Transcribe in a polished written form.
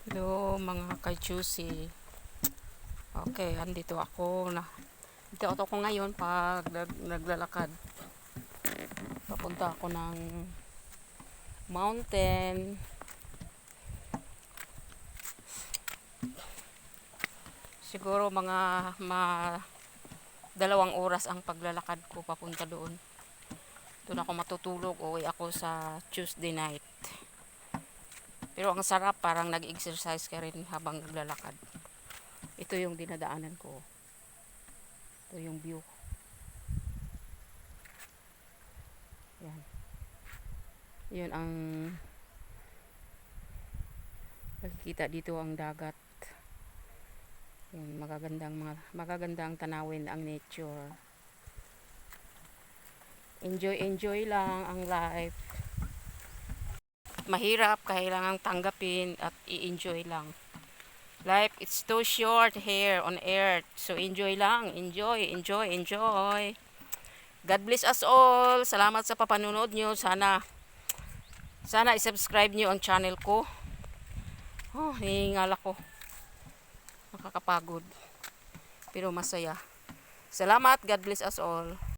Hello mga ka-juicy. Okay, andito ako na. Dito ako ngayon pag naglalakad. Papunta ako ng mountain. Siguro mga 2 oras ang paglalakad ko papunta doon. Doon ako matutulog, uwi ako sa Tuesday night. Pero ang sarap, parang nag-exercise ka rin habang naglalakad. Ito yung dinadaanan ko. Ito yung view. Yan. Yun ang nakikita dito, ang dagat. Yun, magagandang tanawin ang nature. Enjoy lang ang life. Mahirap, kailangang tanggapin at i-enjoy lang. Life is too short here on earth. So enjoy lang, enjoy. God bless us all. Salamat sa papanunod nyo. Sana i-subscribe nyo ang channel ko. Oh, hihingal ako. Nakakapagod. Pero masaya. Salamat. God bless us all.